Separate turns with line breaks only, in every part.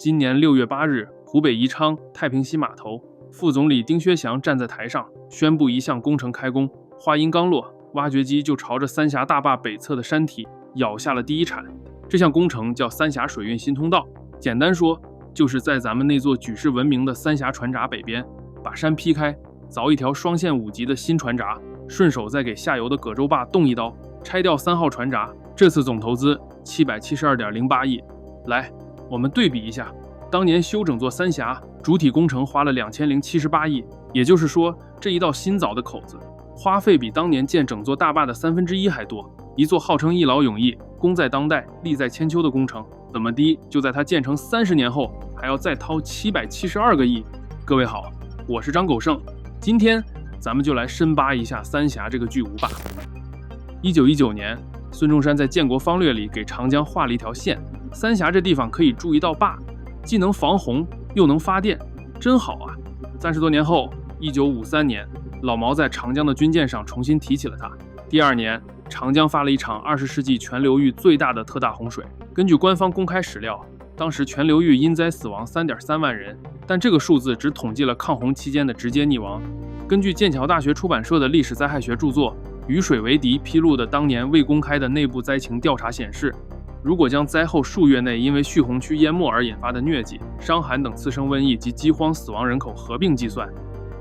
今年6月8日，湖北宜昌太平溪码头，副总理丁薛祥站在台上宣布一项工程开工。话音刚落，挖掘机就朝着三峡大坝北侧的山体舀下了第一铲。这项工程叫三峡水运新通道，简单说就是在咱们那座举世闻名的三峡船闸北边，把山劈开，凿一条双线5级的新船闸，顺手再给下游的葛洲坝动一刀，拆掉3号船闸。这次总投资772.08亿。来，我们对比一下，当年修整座三峡主体工程花了2078亿，也就是说，这一道新凿的口子，花费比当年建整座大坝的1/3还多。一座号称一劳永逸、功在当代、利在千秋的工程，怎么的就在它建成30年后，还要再掏772个亿？各位好，我是张狗剩，今天咱们就来深扒一下三峡这个巨无霸。1919年，孙中山在《建国方略》里给长江画了一条线，三峡这地方可以筑一道坝，既能防洪又能发电，真好啊！30多年后，1953年，老毛在长江的军舰上重新提起了它。第2年，长江发了一场20世纪全流域最大的特大洪水。根据官方公开史料，当时全流域因灾死亡3.3万人，但这个数字只统计了抗洪期间的直接溺亡。根据剑桥大学出版社的历史灾害学著作《与水为敌》披露的当年未公开的内部灾情调查显示，如果将灾后数月内因为蓄洪区淹没而引发的疟疾、伤寒等次生瘟疫及饥荒死亡人口合并计算，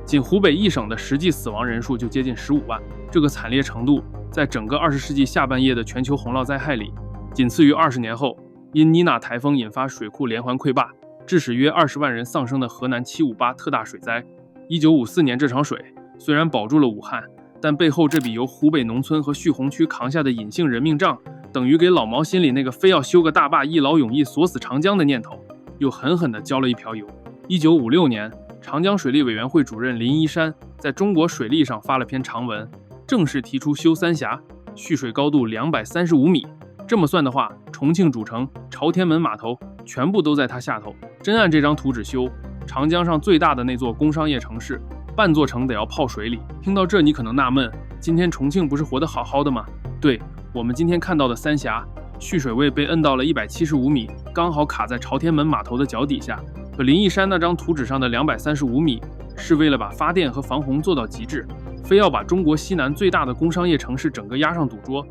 仅湖北一省的实际死亡人数就接近15万。这个惨烈程度，在整个20世纪下半叶的全球洪涝灾害里，仅次于20年后因妮娜台风引发水库连环溃坝，致使约20万人丧生的河南758特大水灾。1954年这场水虽然保住了武汉，但背后这笔由湖北农村和蓄洪区扛下的隐性人命账，等于给老毛心里那个非要修个大坝一劳永逸锁死长江的念头，又狠狠地浇了一瓢油。1956年，长江水利委员会主任林一山在中国水利上发了篇长文，正式提出修三峡，蓄水高度235米。这么算的话，重庆主城、朝天门码头全部都在他下头。真按这张图纸修，长江上最大的那座工商业城市，半座城得要泡水里。听到这，你可能纳闷，今天重庆不是活得好好的吗？对，我们今天看到的三峡，蓄水位被摁到了175米，刚好卡在朝天门码头的脚底下。可林一山那张图纸上的235米，是为了把发电和防洪做到极致，非要把中国西南最大的工商业城市整个压上赌桌。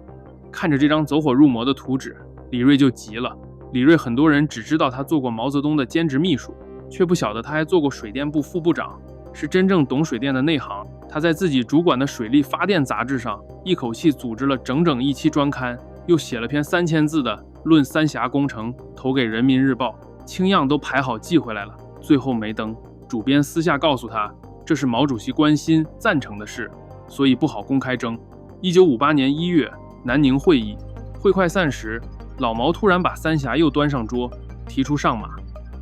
看着这张走火入魔的图纸，李锐就急了。李锐很多人只知道他做过毛泽东的兼职秘书，却不晓得他还做过水电部副部长，是真正懂水电的内行。他在自己主管的水利发电杂志上一口气组织了整整1期专刊，又写了篇3000字的《论三峡工程》，投给人民日报，清样都排好寄回来了，最后没登。主编私下告诉他，这是毛主席关心赞成的事，所以不好公开征。1958年1月，南宁会议，会快散时，老毛突然把三峡又端上桌，提出上马。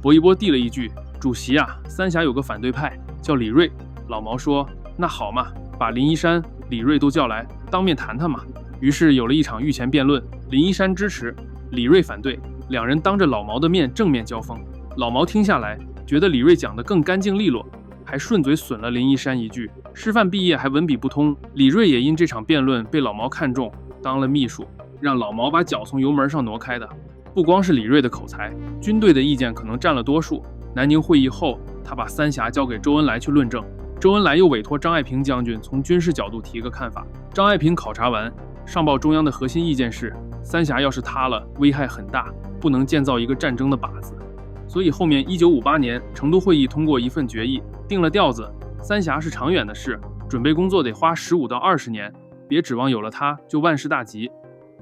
薄一波递了一句，主席啊，三峡有个反对派叫李锐。老毛说，那好嘛，把林一山、李锐都叫来，当面谈谈嘛。于是有了一场御前辩论，林一山支持，李锐反对，两人当着老毛的面正面交锋。老毛听下来，觉得李锐讲得更干净利落，还顺嘴损了林一山一句，师范毕业还文笔不通。李锐也因这场辩论被老毛看中，当了秘书，让老毛把脚从油门上挪开的。不光是李锐的口才，军队的意见可能占了多数。南宁会议后，他把三峡交给周恩来去论证，周恩来又委托张爱萍将军从军事角度提个看法。张爱萍考察完，上报中央的核心意见是，三峡要是塌了，危害很大，不能建造一个战争的靶子。所以后面1958年成都会议通过一份决议，定了调子，三峡是长远的事，准备工作得花15到20年，别指望有了它就万事大吉。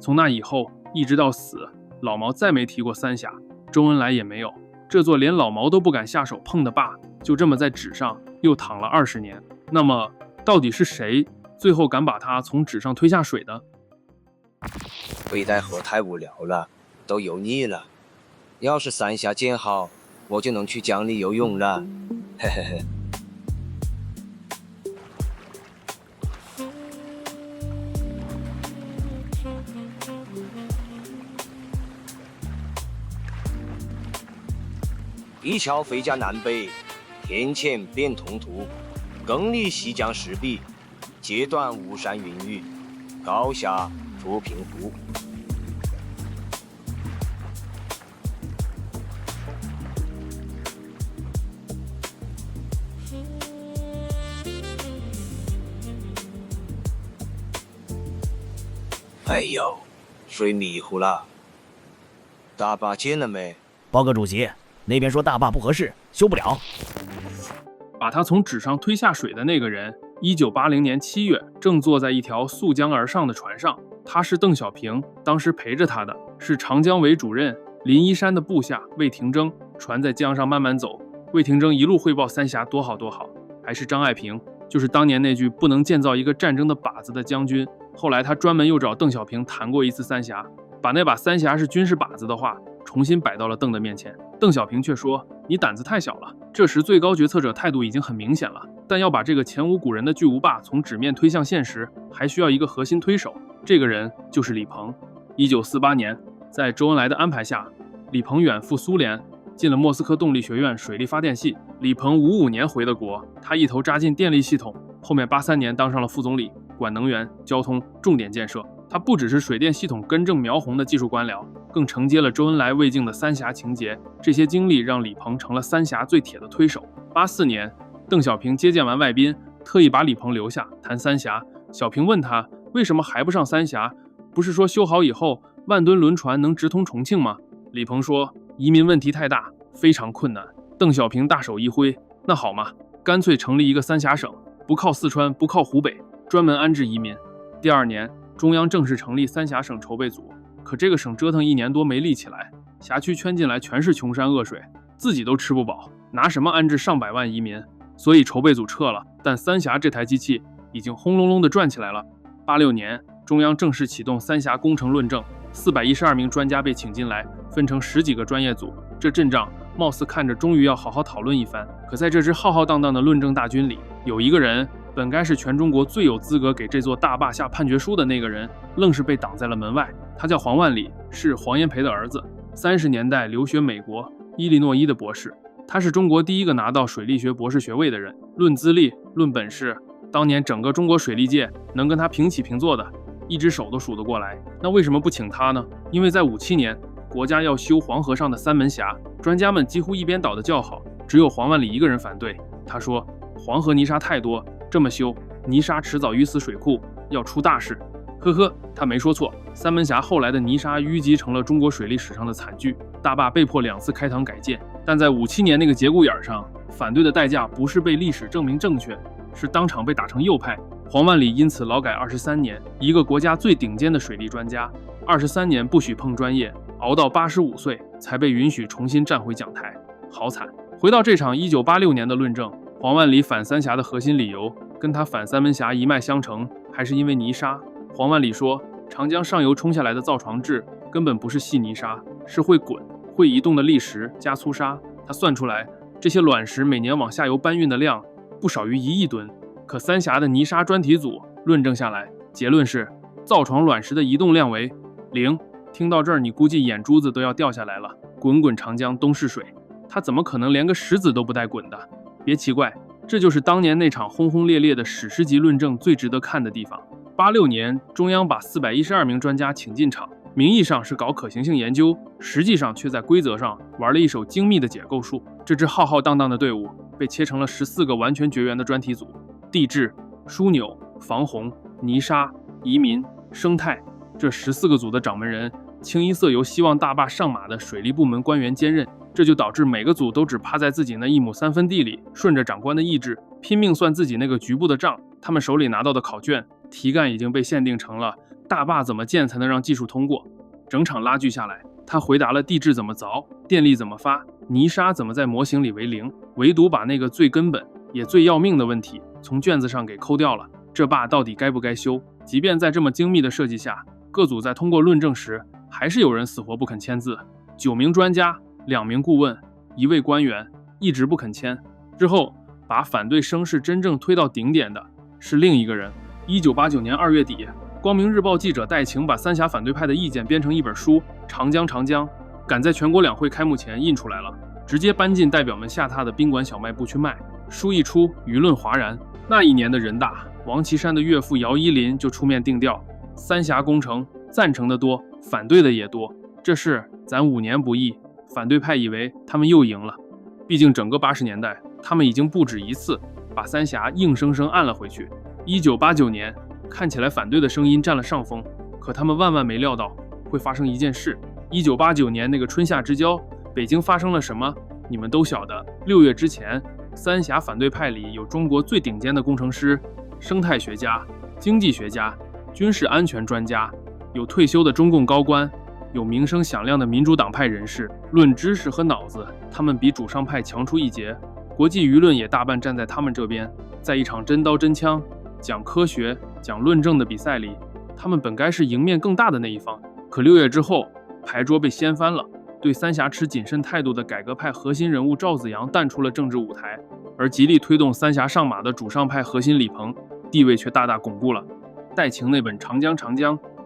从那以后一直到死，老毛再没提过三峡，周恩来也没有。这座连老毛都不敢下手碰的坝，就这么在纸上又躺了20年。那么到底是谁最后敢把它从纸上推下水的？
北戴河太无聊了，都有你了。要是三峡建好，我就能去江里游泳了，嘿嘿嘿。一桥飞架南北，天堑变通途，更拟西江石壁，截断巫山云雨，高下抚平湖。哎呦，水迷糊了。大坝建了没？
报告主席，那边说大坝不合适，修不了。
把他从纸上推下水的那个人，1980年7月正坐在一条溯江而上的船上，他是邓小平，当时陪着他的是长江委主任林一山的部下魏廷铮。船在江上慢慢走，魏廷铮一路汇报三峡多好多好，还是张爱萍，就是当年那句不能建造一个战争的靶子的将军。后来他专门又找邓小平谈过一次三峡，把那把三峡是军事靶子的话重新摆到了邓的面前。邓小平却说，你胆子太小了。这时最高决策者态度已经很明显了，但要把这个前无古人的巨无霸从纸面推向现实，还需要一个核心推手，这个人就是李鹏。1948年，在周恩来的安排下，李鹏远赴苏联，进了莫斯科动力学院水利发电系。李鹏55年回的国，他一头扎进电力系统，后面83年当上了副总理，管能源、交通重点建设。他不只是水电系统根正苗红的技术官僚，更承接了周恩来未竟的三峡情节。这些经历让李鹏成了三峡最铁的推手。84年，邓小平接见完外宾，特意把李鹏留下谈三峡。小平问他为什么还不上三峡，不是说修好以后万吨轮船能直通重庆吗？李鹏说，移民问题太大，非常困难。邓小平大手一挥，那好嘛，干脆成立一个三峡省，不靠四川，不靠湖北，专门安置移民。第2年，中央正式成立三峡省筹备组，可这个省折腾1年多没立起来，辖区圈进来全是穷山恶水，自己都吃不饱，拿什么安置上百万移民？所以筹备组撤了，但三峡这台机器已经轰隆隆地转起来了。86年，中央正式启动三峡工程论证，412名专家被请进来，分成10几个专业组。这阵仗貌似看着终于要好好讨论一番，可在这支浩浩荡荡的论证大军里，有一个人本该是全中国最有资格给这座大坝下判决书的那个人，愣是被挡在了门外。他叫黄万里，是黄炎培的儿子，30年代留学美国伊利诺伊的博士。他是中国第一个拿到水利学博士学位的人，论资历论本事，当年整个中国水利界能跟他平起平坐的一只手都数得过来。那为什么不请他呢？因为在57年国家要修黄河上的三门峡，专家们几乎一边倒的叫好，只有黄万里一个人反对。他说，黄河泥沙太多，这么修泥沙迟早淤死水库，要出大事。呵呵，他没说错，三门峡后来的泥沙淤积成了中国水利史上的惨剧，大坝被迫2次开膛改建。但在57年那个节骨眼上，反对的代价不是被历史证明正确，是当场被打成右派。黄万里因此劳改23年，一个国家最顶尖的水利专家，23年不许碰专业，熬到85岁才被允许重新站回讲台，好惨。回到这场1986年的论证，黄万里反三峡的核心理由跟他反三门峡一脉相承，还是因为泥沙。黄万里说，长江上游冲下来的造船质根本不是细泥沙，是会滚会移动的砾石加粗沙。他算出来，这些卵石每年往下游搬运的量不少于1亿吨。可三峡的泥沙专题组论证下来，结论是造床卵石的移动量为0。听到这儿，你估计眼珠子都要掉下来了。滚滚长江东逝水，他怎么可能连个石子都不带滚的？别奇怪，这就是当年那场轰轰烈烈的史诗级论证最值得看的地方。86年，中央把412名专家请进场，名义上是搞可行性研究，实际上却在规则上玩了一手精密的解构术。这支浩浩荡荡的队伍被切成了14个完全绝缘的专题组：地质、枢纽、防洪、泥沙、移民、生态。这14个组的掌门人清一色由希望大坝上马的水利部门官员兼任，这就导致每个组都只趴在自己那1亩3分地里，顺着长官的意志拼命算自己那个局部的账。他们手里拿到的考卷题干已经被限定成了大坝怎么建才能让技术通过。整场拉锯下来，他回答了地质怎么凿，电力怎么发，泥沙怎么在模型里为0，唯独把那个最根本也最要命的问题从卷子上给抠掉了。这坝到底该不该修？即便在这么精密的设计下，各组在通过论证时还是有人死活不肯签字。9名专家、2名顾问、1位官员一直不肯签。之后把反对声势真正推到顶点的是另一个人。1989年2月底，光明日报记者戴晴把三峡反对派的意见编成一本书《长江长江》，赶在全国两会开幕前印出来了，直接搬进代表们下榻的宾馆小卖部去卖。书一出，舆论哗然。那一年的人大，王岐山的岳父姚依林就出面定调，三峡工程赞成的多，反对的也多。这事咱5年不议，反对派以为他们又赢了。毕竟整个80年代，他们已经不止一次把三峡硬生生按了回去。1989年，看起来反对的声音占了上风，可他们万万没料到会发生一件事。1989年那个春夏之交，北京发生了什么？你们都晓得。6月之前，三峡反对派里有中国最顶尖的工程师、生态学家、经济学家、军事安全专家，有退休的中共高官，有名声响亮的民主党派人士。论知识和脑子，他们比主上派强出一截，国际舆论也大半站在他们这边。在一场真刀真枪、讲科学、讲论证的比赛里，他们本该是赢面更大的那一方。可6月之后，牌桌被掀翻了，对三峡持谨慎态度的改革派核心人物赵紫阳淡出了政治舞台，而极力推动三峡上马的主上派核心李鹏地位却大大巩固了。戴晴那本《长江》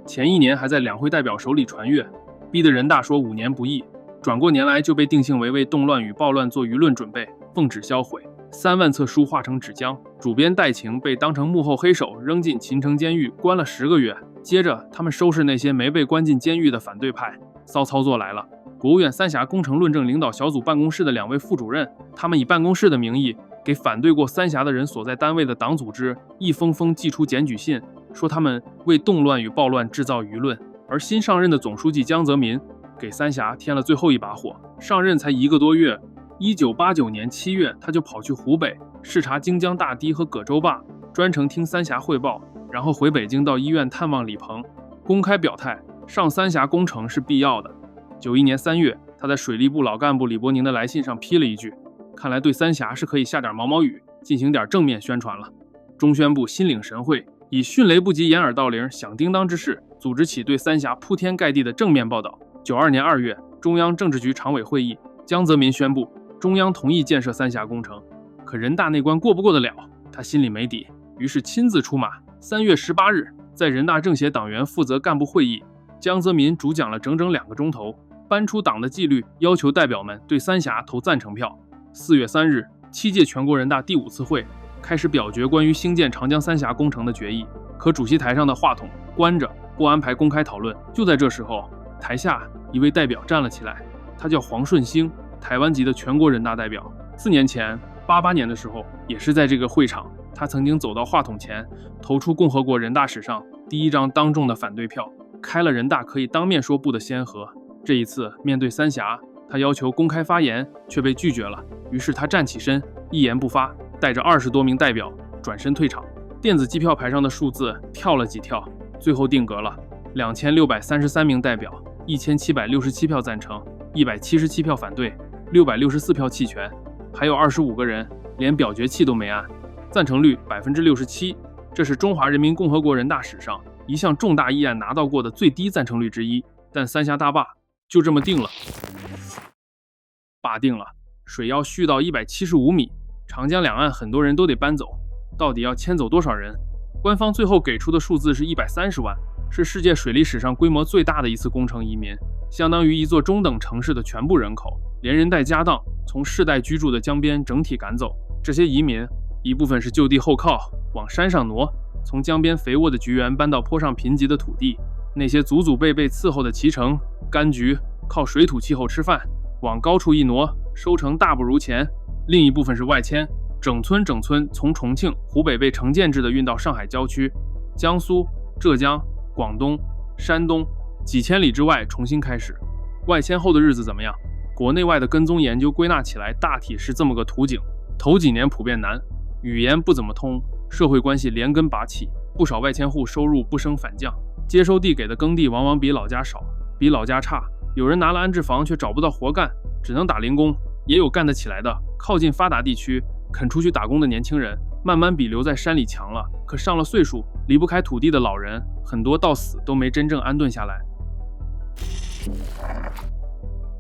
前1年还在两会代表手里传阅，逼得人大说5年不议，转过年来就被定性为动乱与暴乱做舆论准备，奉旨销毁。3万册书化成纸浆，主编戴晴被当成幕后黑手扔进秦城监狱，关了10个月。接着他们收拾那些没被关进监狱的反对派，骚操作来了。国务院三峡工程论证领导小组办公室的2位副主任，他们以办公室的名义给反对过三峡的人所在单位的党组织一封封寄出检举信，说他们为动乱与暴乱制造舆论。而新上任的总书记江泽民给三峡添了最后一把火，上任才1个多月，1989年7月他就跑去湖北视察荆江大堤和葛洲坝，专程听三峡汇报，然后回北京到医院探望李鹏，公开表态上三峡工程是必要的。91年3月，他在水利部老干部李伯宁的来信上批了一句，看来对三峡是可以下点毛毛雨，进行点正面宣传了。中宣部心领神会，以迅雷不及掩耳盗铃、响叮当之势，组织起对三峡铺天盖地的正面报道。92年2月，中央政治局常委会议，江泽民宣布中央同意建设三峡工程。可人大那关过不过得了，他心里没底，于是亲自出马。3月18日，在人大政协党员负责干部会议，江泽民主讲了整整2个钟头，搬出党的纪律，要求代表们对三峡投赞成票。4月3日，7届全国人大第5次会开始表决关于兴建长江三峡工程的决议，可主席台上的话筒关着，不安排公开讨论。就在这时候，台下一位代表站了起来，他叫黄顺兴，台湾籍的全国人大代表。4年前88年的时候，也是在这个会场，他曾经走到话筒前，投出共和国人大史上第1张当众的反对票，开了人大可以当面说不的先河。这一次面对三峡，他要求公开发言，却被拒绝了。于是他站起身，一言不发，带着20多名代表转身退场。电子机票牌上的数字跳了几跳，最后定格了2633名代表，1767票赞成，177票反对，664票弃权，还有25个人连表决器都没按，赞成率67%，这是中华人民共和国人大史上一项重大议案拿到过的最低赞成率之一。但三峡大坝就这么定了。坝定了，水要续到175米，长江两岸很多人都得搬走，到底要迁走多少人？官方最后给出的数字是130万，是世界水利史上规模最大的一次工程移民，相当于一座中等城市的全部人口，连人带家当从世代居住的江边整体赶走。这些移民一部分是就地后靠，往山上挪，从江边肥沃的菊园搬到坡上贫瘠的土地，那些祖祖辈辈伺候的脐橙、柑橘靠水土气候吃饭，往高处一挪，收成大不如前。另一部分是外迁，整村从重庆、湖北被城建制的运到上海郊区、江苏、浙江、广东、山东，几千里之外重新开始。外迁后的日子怎么样？国内外的跟踪研究归纳起来，大体是这么个图景。头几年普遍难，语言不怎么通，社会关系连根拔起，不少外迁户收入不升反降，接收地给的耕地往往比老家少，比老家差，有人拿了安置房却找不到活干，只能打零工，也有干得起来的。靠近发达地区肯出去打工的年轻人慢慢比留在山里强了，可上了岁数离不开土地的老人，很多到死都没真正安顿下来。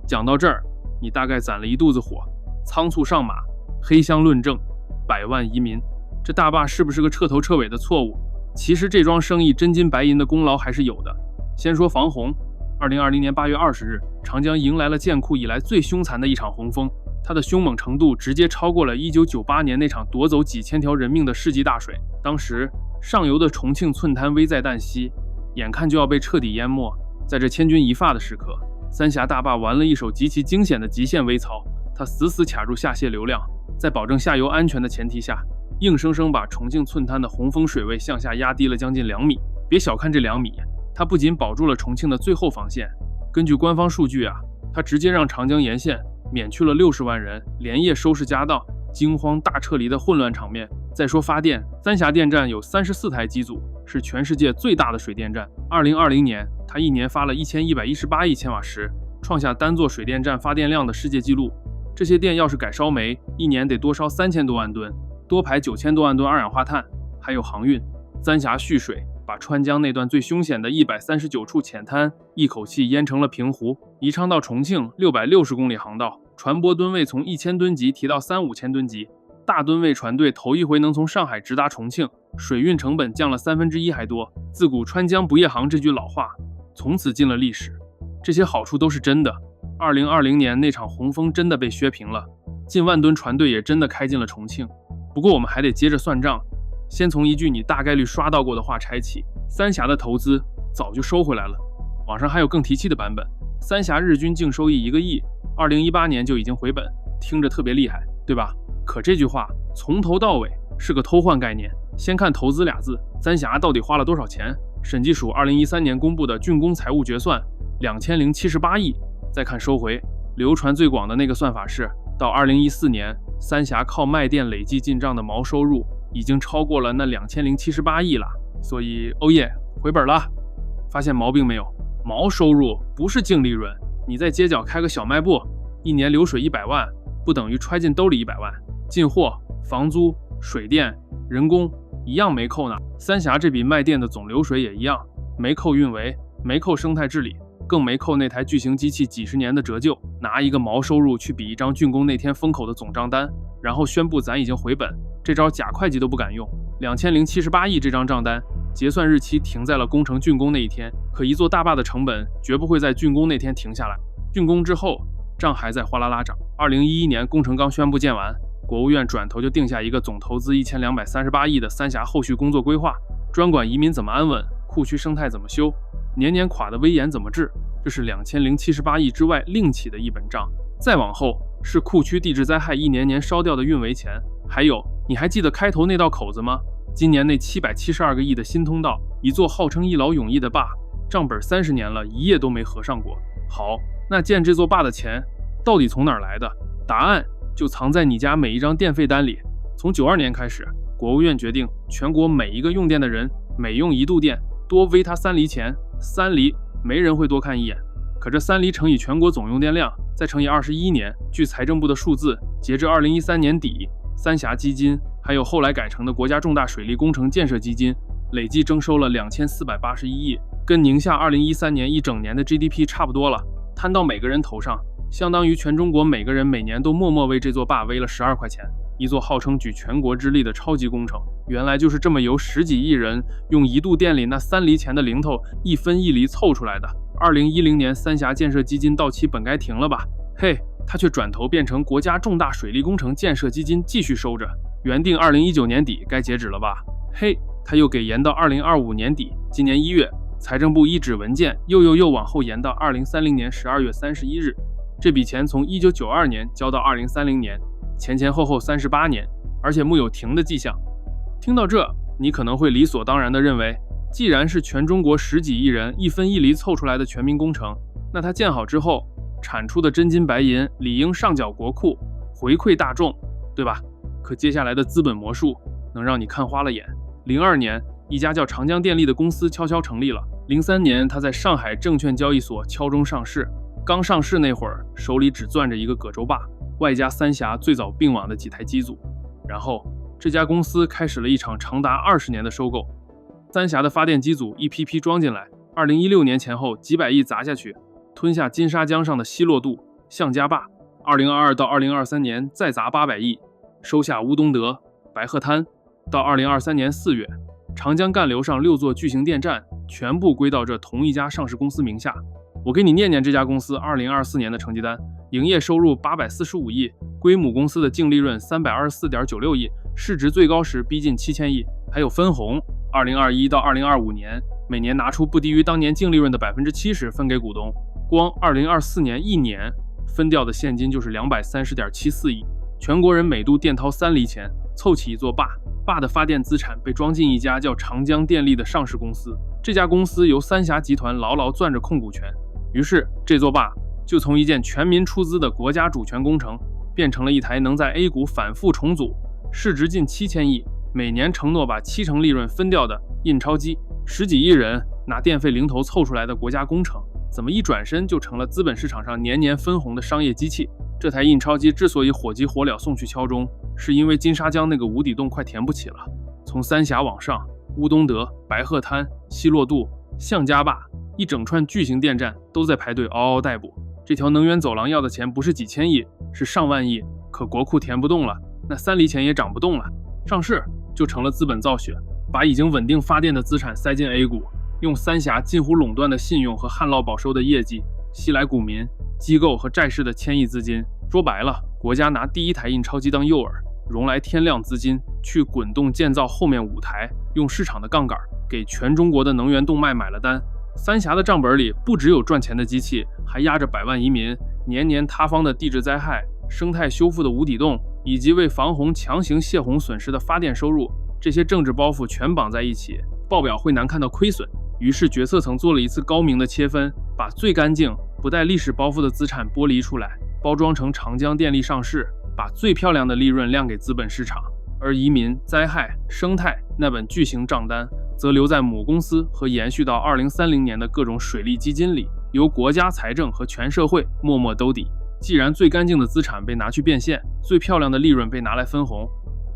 讲到这儿，你大概攒了一肚子火，仓促上马，黑箱论证，100万移民，这大坝是不是个彻头彻尾的错误？其实这桩生意真金白银的功劳还是有的。先说防洪，2020年8月20日，长江迎来了建库以来最凶残的一场洪峰，它的凶猛程度直接超过了1998年那场夺走几千条人命的世纪大水。当时上游的重庆寸滩危在旦夕，眼看就要被彻底淹没。在这千钧一发的时刻，三峡大坝玩了一手极其惊险的极限微操，它死死卡住下泄流量，在保证下游安全的前提下，硬生生把重庆寸滩的洪峰水位向下压低了将近2米。别小看这2米，它不仅保住了重庆的最后防线，根据官方数据啊，它直接让长江沿线免去了60万人连夜收拾家当、惊慌大撤离的混乱场面。再说发电，三峡电站有34台机组，是全世界最大的水电站。2020年，它一年发了1118亿千瓦时，创下单座水电站发电量的世界纪录。这些电要是改烧煤，一年得多烧3000多万吨，多排9000多万吨二氧化碳。还有航运，三峡蓄水，把川江那段最凶险的139处浅滩一口气淹成了平湖。宜昌到重庆660公里航道，船舶吨位从1000吨级提到3、5千吨级。大吨位船队头一回能从上海直达重庆，水运成本降了1/3还多。自古川江不夜航这句老话，从此进了历史。这些好处都是真的。2020年那场洪峰真的被削平了，近万吨船队也真的开进了重庆。不过我们还得接着算账，先从一句你大概率刷到过的话拆起：三峡的投资早就收回来了。网上还有更提气的版本，三峡日均净收益1个亿，2018年就已经回本，听着特别厉害，对吧？可这句话从头到尾是个偷换概念。先看投资俩字，三峡到底花了多少钱？审计署2013年公布的竣工财务决算2078亿。再看收回，流传最广的那个算法是，到2014年，三峡靠卖电累计进账的毛收入已经超过了那2078亿了。所以，哦耶，回本了。发现毛病没有？毛收入不是净利润。你在街角开个小卖部，一年流水100万，不等于揣进兜里100万。进货、房租、水电、人工一样没扣呢。三峡这笔卖电的总流水也一样，没扣运维，没扣生态治理，更没扣那台巨型机器几十年的折旧。拿一个毛收入去比一张竣工那天封口的总账单，然后宣布咱已经回本，这招假会计都不敢用。2078亿这张账单，结算日期停在了工程竣工那一天，可一座大坝的成本绝不会在竣工那天停下来。竣工之后，账还在哗啦啦涨。2011年工程刚宣布建完，国务院转头就定下一个总投资1238亿的三峡后续工作规划，专管移民怎么安稳，库区生态怎么修，年年垮的危岩怎么治。这是2078亿之外另起的一本账。再往后是库区地质灾害一年年烧掉的运维钱，还有你还记得开头那道口子吗？今年那772个亿的新通道，一座号称一劳永逸的坝，账本30年了，一页都没合上过。好，那建这座坝的钱到底从哪儿来的？答案就藏在你家每一张电费单里。从92年开始，国务院决定全国每一个用电的人每用1度电多微他3厘钱，3厘没人会多看一眼。可这3厘乘以全国总用电量，再乘以21年，据财政部的数字，截至2013年底，三峡基金还有后来改成的国家重大水利工程建设基金，累计征收了2481亿，跟宁夏2013年一整年的 GDP 差不多了。摊到每个人头上，相当于全中国每个人每年都默默为这座坝煨了12块钱。一座号称举全国之力的超级工程，原来就是这么由10几亿人用1度电里那3厘钱的零头一分一厘凑出来的。2010年三峡建设基金到期本该停了吧？嘿，它却转头变成国家重大水利工程建设基金继续收着，原定2019年底该截止了吧？嘿，它又给延到2025年底。今年1月，财政部一纸文件又往后延到2030年12月31日。这笔钱从1992年交到2030年，前后38年，而且木有停的迹象。听到这，你可能会理所当然地认为，既然是全中国10几亿人一分一厘凑出来的全民工程，那它建好之后产出的真金白银理应上缴国库，回馈大众，对吧？可接下来的资本魔术能让你看花了眼。02年，一家叫长江电力的公司悄悄成立了。03年，它在上海证券交易所敲钟上市。刚上市那会儿，手里只攥着一个葛洲坝，外加三峡最早并网的几台机组。然后，这家公司开始了一场长达20年的收购。三峡的发电机组一批批装进来，2016年前后几百亿砸下去，吞下金沙江上的西洛渡、项家坝。2022到2023年再砸800亿，收下乌东德、白鹤滩。到2023年4月，长江干流上6座巨型电站全部归到这同一家上市公司名下。我给你念念这家公司2024年的成绩单：营业收入845亿，归母公司的净利润324.96亿，市值最高时逼近7000亿。还有分红，2021到2025年每年拿出不低于当年净利润的70%分给股东，光2024年一年分掉的现金就是230.74亿。全国人每度电掏3厘钱，凑起一座坝，坝的发电资产被装进一家叫长江电力的上市公司，这家公司由三峡集团牢牢攥着控股权。于是这座坝就从一件全民出资的国家主权工程，变成了一台能在 A 股反复重组，市值近7000亿，每年承诺把70%利润分掉的印钞机。10几亿人拿电费零头凑出来的国家工程，怎么一转身就成了资本市场上年年分红的商业机器？这台印钞机之所以火急火燎送去敲钟，是因为金沙江那个无底洞快填不起了。从三峡往上，乌东德、白鹤滩、西洛渡、项家坝，一整串巨型电站都在排队嗷嗷待哺。这条能源走廊要的钱不是几千亿，是上万亿，可国库填不动了，那3厘钱也涨不动了。上市就成了资本造血，把已经稳定发电的资产塞进 A 股，用三峡近乎垄断的信用和旱涝保收的业绩，吸来股民、机构和债市的千亿资金。说白了，国家拿第一台印钞机当诱饵，融来天量资金，去滚动建造后面5台，用市场的杠杆给全中国的能源动脉买了单。三峡的账本里不只有赚钱的机器，还压着百万移民、年年塌方的地质灾害、生态修复的无底洞，以及为防洪强行泄洪损失的发电收入。这些政治包袱全绑在一起，报表会难看到亏损。于是决策层做了一次高明的切分，把最干净不带历史包袱的资产剥离出来，包装成长江电力上市，把最漂亮的利润亮给资本市场。而移民、灾害、生态那本巨型账单则留在母公司和延续到2030年的各种水利基金里，由国家财政和全社会默默兜底。既然最干净的资产被拿去变现，最漂亮的利润被拿来分红，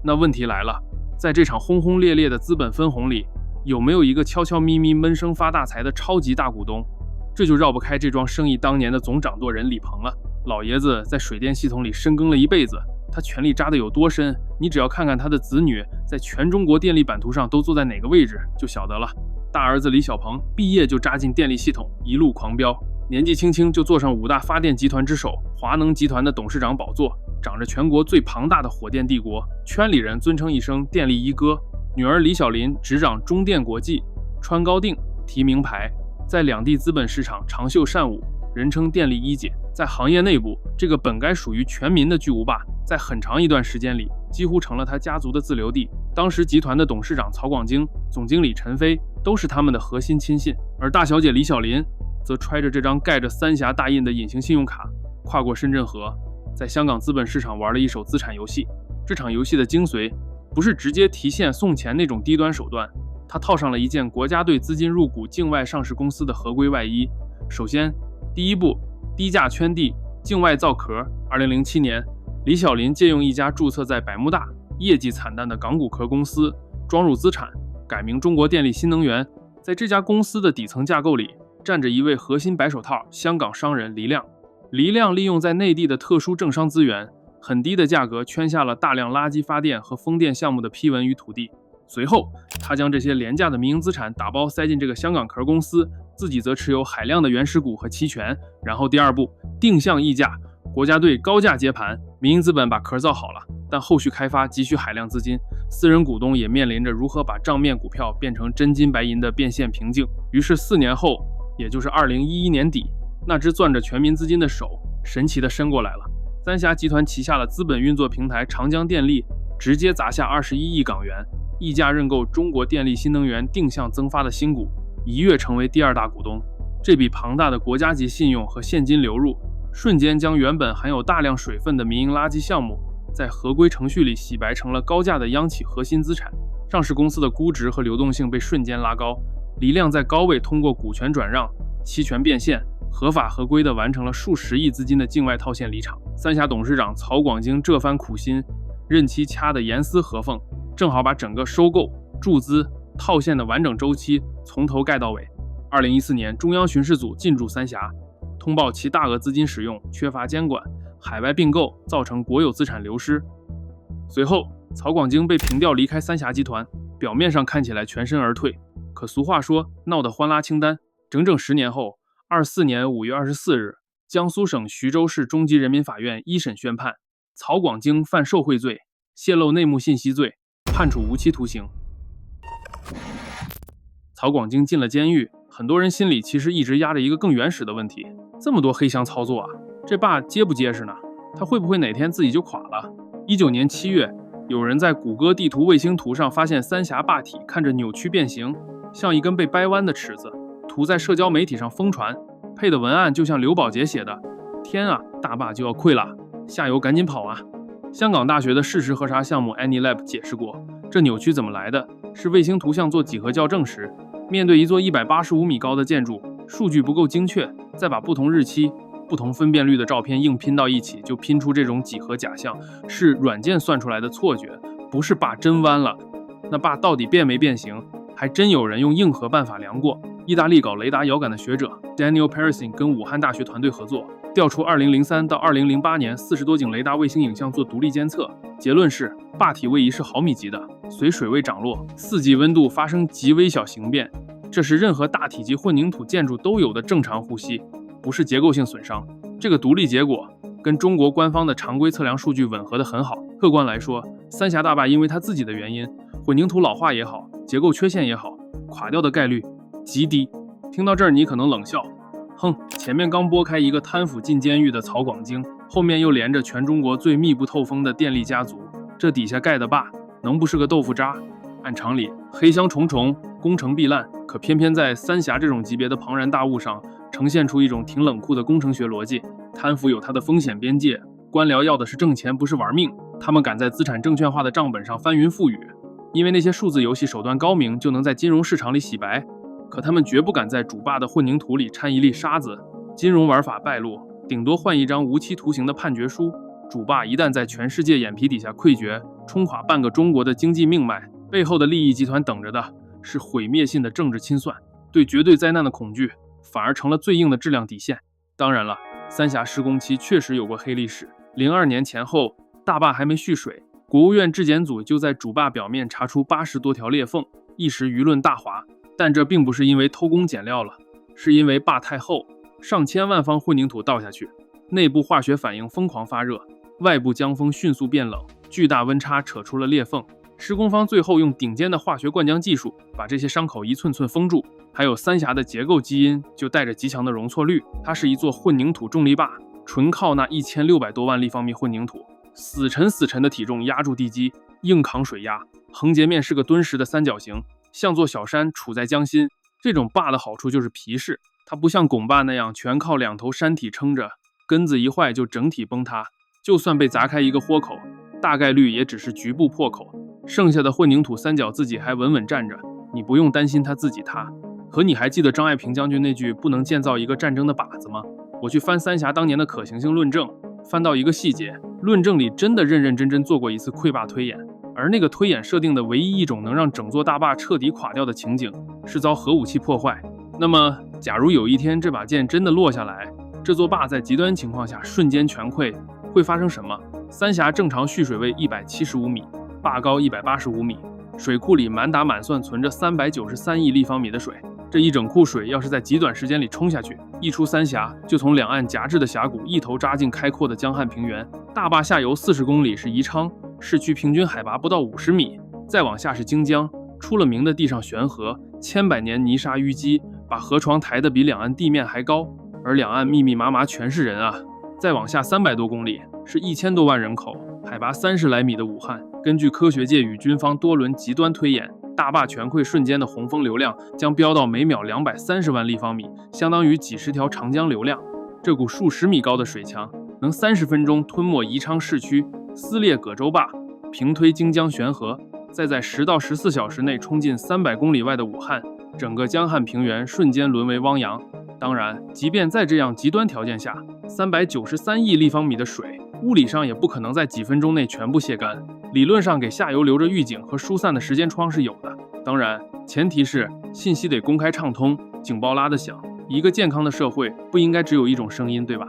那问题来了，在这场轰轰烈烈的资本分红里，有没有一个悄悄咪咪闷声发大财的超级大股东？这就绕不开这桩生意当年的总掌舵人李鹏了。老爷子在水电系统里深耕了一辈子，他权力扎得有多深，你只要看看他的子女在全中国电力版图上都坐在哪个位置就晓得了。大儿子李小鹏毕业就扎进电力系统，一路狂飙，年纪轻轻就坐上5大发电集团之首华能集团的董事长宝座，掌着全国最庞大的火电帝国，圈里人尊称一声电力一哥。女儿李小琳执掌中电国际，川高定，提名牌，在两地资本市场长袖善舞，人称电力一姐。在行业内部，这个本该属于全民的巨无霸，在很长一段时间里几乎成了他家族的自留地。当时集团的董事长曹广京、总经理陈飞都是他们的核心亲信，而大小姐李小琳则揣着这张盖着三峡大印的隐形信用卡，跨过深圳河，在香港资本市场玩了一手资产游戏。这场游戏的精髓不是直接提现送钱那种低端手段，他套上了一件国家队资金入股境外上市公司的合规外衣。首先，第一步，低价圈地，境外造壳。2007年，李小琳借用一家注册在百慕大、业绩惨淡的港股壳公司，装入资产，改名中国电力新能源。在这家公司的底层架构里，站着一位核心白手套香港商人黎亮。黎亮利用在内地的特殊政商资源，很低的价格圈下了大量垃圾发电和风电项目的批文与土地。随后，他将这些廉价的民营资产打包塞进这个香港壳公司，自己则持有海量的原始股和期权。然后第二步，定向溢价，国家队高价接盘，民营资本把壳造好了，但后续开发急需海量资金，私人股东也面临着如何把账面股票变成真金白银的变现瓶颈。于是4年后，也就是2011年底，那只攥着全民资金的手神奇地伸过来了。三峡集团旗下的资本运作平台长江电力直接砸下21亿港元，溢价认购中国电力新能源定向增发的新股，一跃成为第2大股东。这笔庞大的国家级信用和现金流入，瞬间将原本含有大量水分的民营垃圾项目，在合规程序里洗白成了高价的央企核心资产。上市公司的估值和流动性被瞬间拉高，黎亮在高位通过股权转让、期权变现，合法合规地完成了数十亿资金的境外套现离场。三峡董事长曹广京这番苦心，任期掐得严丝合缝，正好把整个收购、注资、套现的完整周期从头盖到尾。2014年，中央巡视组进驻三峡，通报其大额资金使用缺乏监管，海外并购造成国有资产流失。随后，曹广京被平调离开三峡集团，表面上看起来全身而退，可俗话说闹得欢拉清单。整整10年后，24年5月24日，江苏省徐州市中级人民法院一审宣判，曹广京犯受贿罪、泄露内幕信息罪，判处无期徒刑。曹广京进了监狱，很多人心里其实一直压着一个更原始的问题：这么多黑箱操作啊，这坝结不结实呢？他会不会哪天自己就垮了？19年7月，有人在谷歌地图卫星图上发现三峡坝体看着扭曲变形，像一根被掰弯的尺子，图在社交媒体上疯传，配的文案就像刘宝杰写的：天啊，大坝就要溃了，下游赶紧跑啊！香港大学的事实核查项目 AnyLab 解释过，这扭曲怎么来的？是卫星图像做几何校正时，面对一座185米高的建筑，数据不够精确，再把不同日期、不同分辨率的照片硬拼到一起，就拼出这种几何假象，是软件算出来的错觉，不是坝真弯了。那坝到底变没变形？还真有人用硬核办法量过。意大利搞雷达遥感的学者 Daniel Parasin 跟武汉大学团队合作，调出2003到2008年40多景雷达卫星影像做独立监测，结论是坝体位移是毫米级的，随水位涨落，4级温度发生极微小形变，这是任何大体积混凝土建筑都有的正常呼吸，不是结构性损伤。这个独立结果跟中国官方的常规测量数据吻合得很好。客观来说，三峡大坝因为它自己的原因，混凝土老化也好，结构缺陷也好，垮掉的概率极低。听到这儿你可能冷笑，哼，前面刚拨开一个贪腐进监狱的曹广京，后面又连着全中国最密不透风的电力家族，这底下盖的坝能不是个豆腐渣？按常理黑箱重重，工程必烂，可偏偏在三峡这种级别的庞然大物上呈现出一种挺冷酷的工程学逻辑。贪腐有它的风险边界，官僚要的是挣钱，不是玩命。他们敢在资产证券化的账本上翻云覆雨，因为那些数字游戏手段高明，就能在金融市场里洗白。可他们绝不敢在主坝的混凝土里掺一粒沙子，金融玩法败露，顶多换一张无期徒刑的判决书。主坝一旦在全世界眼皮底下溃决，冲垮半个中国的经济命脉，背后的利益集团等着的是毁灭性的政治清算。对绝对灾难的恐惧反而成了最硬的质量底线。当然了，三峡施工期确实有过黑历史。02年前后，大坝还没蓄水，国务院质检组就在主坝表面查出80多条裂缝，一时舆论大哗。但这并不是因为偷工减料了，是因为坝太厚，上千万方混凝土倒下去，内部化学反应疯狂发热，外部浆封迅速变冷，巨大温差扯出了裂缝。施工方最后用顶尖的化学灌浆技术把这些伤口一寸寸封住。还有三峡的结构基因就带着极强的容错率，它是一座混凝土重力坝，纯靠那1600多万立方米混凝土，死沉的体重压住地基，硬扛水压，横截面是个敦实的三角形，像座小山处在江心。这种坝的好处就是皮实，它不像拱坝那样全靠两头山体撑着，根子一坏就整体崩塌，就算被砸开一个豁口，大概率也只是局部破口，剩下的混凝土三角自己还稳稳站着，你不用担心它自己塌。可你还记得张爱萍将军那句不能建造一个战争的靶子吗？我去翻三峡当年的可行性论证，翻到一个细节，论证里真的认认真真做过一次溃坝推演，而那个推演设定的唯一一种能让整座大坝彻底垮掉的情景是遭核武器破坏。那么假如有一天这把剑真的落下来，这座坝在极端情况下瞬间全溃，会发生什么？三峡正常蓄水位175米，坝高185米，水库里满打满算存着393亿立方米的水。这一整库水要是在极短时间里冲下去，一出三峡就从两岸夹峙的峡谷一头扎进开阔的江汉平原。大坝下游40公里是宜昌，市区平均海拔不到50米，再往下是荆江，出了名的地上悬河，千百年泥沙淤积，把河床抬得比两岸地面还高，而两岸密密麻麻全是人啊。再往下300多公里是1000多万人口，海拔30来米的武汉。根据科学界与军方多轮极端推演，大坝全溃瞬间的洪峰流量将飙到每秒230万立方米，相当于几十条长江流量。这股数十米高的水墙能30分钟吞没宜昌市区，撕裂葛洲坝，平推荆江悬河，再在10到14小时内冲进300公里外的武汉，整个江汉平原瞬间沦为汪洋。当然，即便在这样极端条件下，393亿立方米的水，物理上也不可能在几分钟内全部泄干。理论上给下游留着预警和疏散的时间窗是有的，当然前提是信息得公开畅通，警报拉得响。一个健康的社会不应该只有一种声音，对吧？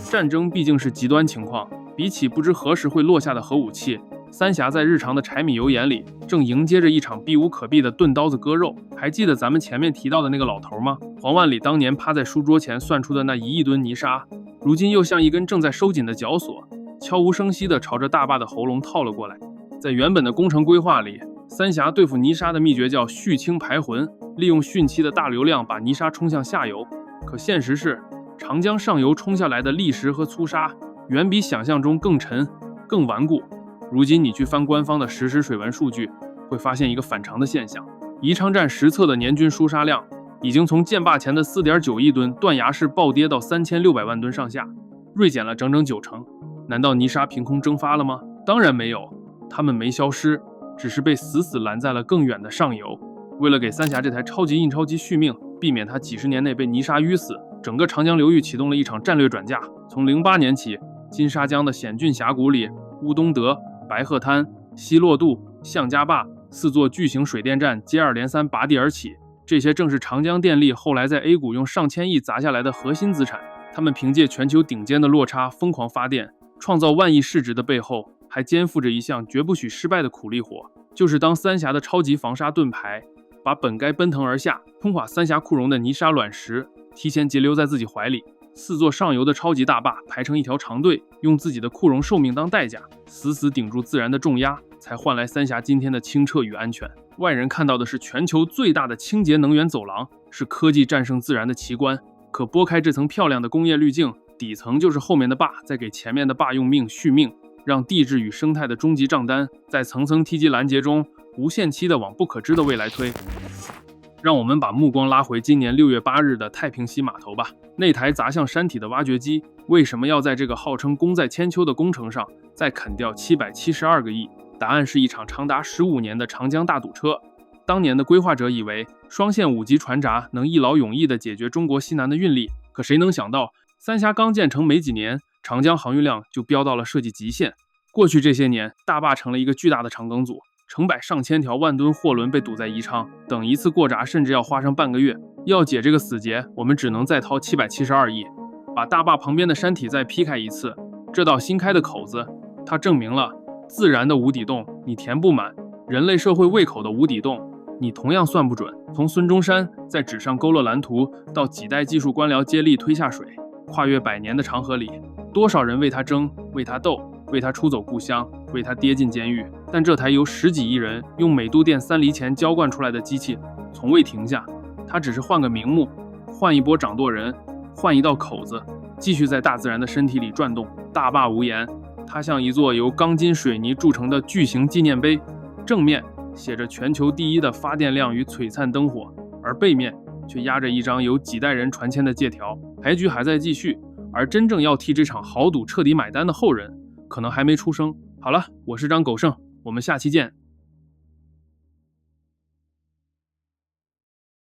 战争毕竟是极端情况，比起不知何时会落下的核武器，三峡在日常的柴米油盐里正迎接着一场避无可避的钝刀子割肉。还记得咱们前面提到的那个老头吗？黄万里当年趴在书桌前算出的那1亿吨泥沙，如今又像一根正在收紧的绞索，悄无声息地朝着大坝的喉咙套了过来。在原本的工程规划里，三峡对付泥沙的秘诀叫蓄氢排浑，利用汛期的大流量把泥沙冲向下游。可现实是，长江上游冲下来的砾石和粗沙远比想象中更沉、更顽固。如今你去翻官方的实时水文数据，会发现一个反常的现象：宜昌站实测的年均输沙量已经从建坝前的 4.9 亿吨断崖式暴跌到3600万吨上下，锐减了整整90%。难道泥沙凭空蒸发了吗？当然没有，它们没消失，只是被死死拦在了更远的上游。为了给三峡这台超级印钞机续命，避免它几十年内被泥沙淤死，整个长江流域启动了一场战略转嫁。从08年起，金沙江的险峻峡谷里，乌东德、白鹤滩、西洛渡、向家坝4座巨型水电站接二连三拔地而起，这些正是长江电力后来在 A 股用上千亿砸下来的核心资产。他们凭借全球顶尖的落差疯狂发电，创造万亿市值的背后，还肩负着一项绝不许失败的苦力活，就是当三峡的超级防沙盾牌把本该奔腾而下冲垮三峡库容的泥沙卵石提前截留在自己怀里。4座上游的超级大坝排成一条长队，用自己的库容寿命当代价，死死顶住自然的重压，才换来三峡今天的清澈与安全。外人看到的是全球最大的清洁能源走廊，是科技战胜自然的奇观。可拨开这层漂亮的工业滤镜，底层就是后面的坝在给前面的坝用命续命，让地质与生态的终极账单在层层梯级拦截中无限期的往不可知的未来推。让我们把目光拉回今年6月8日的太平溪码头吧。那台砸向山体的挖掘机为什么要在这个号称功在千秋的工程上再啃掉772个亿？答案是一场长达15年的长江大堵车。当年的规划者以为双线5级船闸能一劳永逸地解决中国西南的运力，可谁能想到三峡刚建成没几年，长江航运量就飙到了设计极限。过去这些年，大坝成了一个巨大的长梗阻，成百上千条万吨货轮被堵在宜昌，等一次过闸甚至要花上半个月。要解这个死结，我们只能再掏772亿，把大坝旁边的山体再劈开一次。这道新开的口子，它证明了自然的无底洞你填不满，人类社会胃口的无底洞你同样算不准。从孙中山在纸上勾勒蓝图，到几代技术官僚接力推下水，跨越100年的长河里，多少人为他争，为他斗，为他出走故乡，为他跌进监狱。但这台由10几亿人用美度电3厘钱浇灌出来的机器从未停下，它只是换个名目，换一波掌舵人，换一道口子，继续在大自然的身体里转动。大坝无言，它像一座由钢筋水泥铸成的巨型纪念碑，正面写着全球第一的发电量与璀璨灯火，而背面却压着一张由几代人传签的借条。牌局还在继续，而真正要替这场豪赌彻底买单的后人可能还没出生。好了，我是张狗剩，我们下期见。